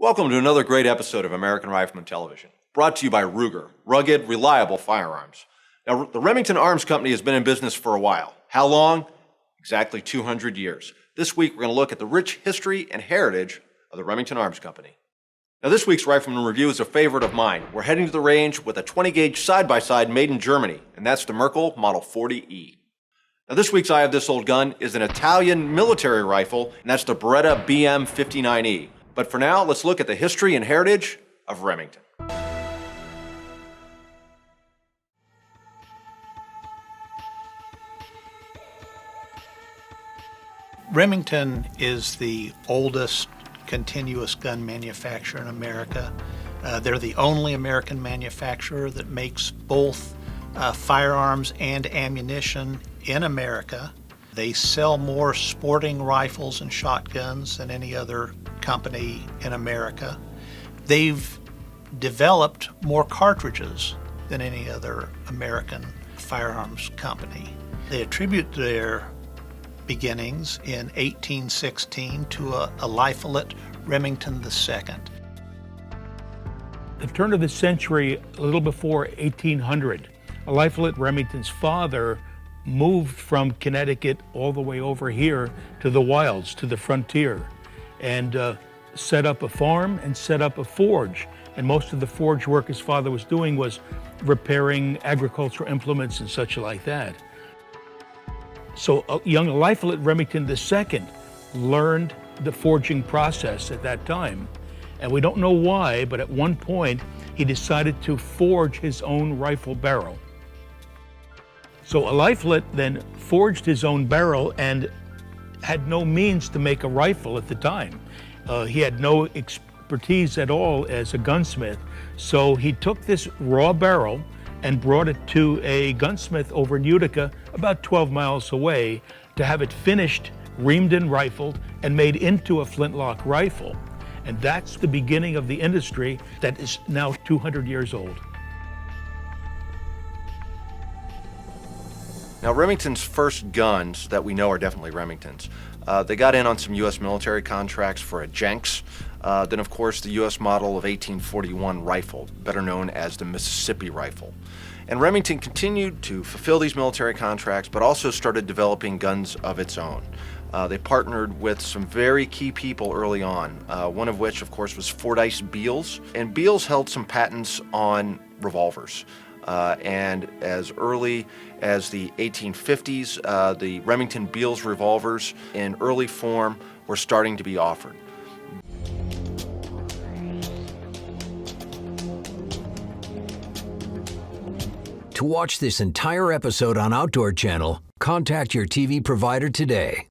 Welcome to another great episode of American Rifleman Television, brought to you by Ruger, rugged, reliable firearms. Now, the Remington Arms Company has been in business for a while. How long? Exactly 200 years. This week, we're going to look at the rich history and heritage of the Remington Arms Company. Now, this week's Rifleman Review is a favorite of mine. We're heading to the range with a 20-gauge side-by-side made in Germany, and that's the Merkel Model 40E. Now, this week's Eye of This Old Gun is an Italian military rifle, and that's the Beretta BM59E. But for now, let's look at the history and heritage of Remington. Remington is the oldest continuous gun manufacturer in America. They're the only American manufacturer that makes both firearms and ammunition in America. They sell more sporting rifles and shotguns than any other company in America. They've developed more cartridges than any other American firearms company. They attribute their beginnings in 1816 to a Lifelet Remington II. The turn of the century, a little before 1800, a Lifelet Remington's father moved from Connecticut all the way over here to the wilds, to the frontier, and set up a farm and set up a forge. And most of the forge work his father was doing was repairing agricultural implements and such like that. So a young Lifelet Remington II learned the forging process at that time. And we don't know why, but at one point he decided to forge his own rifle barrel. So a Lifelet then forged his own barrel and had no means to make a rifle at the time. He had no expertise at all as a gunsmith. So he took this raw barrel and brought it to a gunsmith over in Utica, about 12 miles away, to have it finished, reamed and rifled, and made into a flintlock rifle. And that's the beginning of the industry that is now 200 years old. Now, Remington's first guns that we know are definitely Remington's. They got in on some U.S. military contracts for a Jenks. Then, of course, the U.S. model of 1841 rifle, better known as the Mississippi rifle. And Remington continued to fulfill these military contracts, but also started developing guns of its own. They partnered with some very key people early on, one of which, of course, was Fordyce Beals. And Beals held some patents on revolvers. And as early as the 1850s, the Remington Beals revolvers in early form were starting to be offered. To watch this entire episode on Outdoor Channel, contact your TV provider today.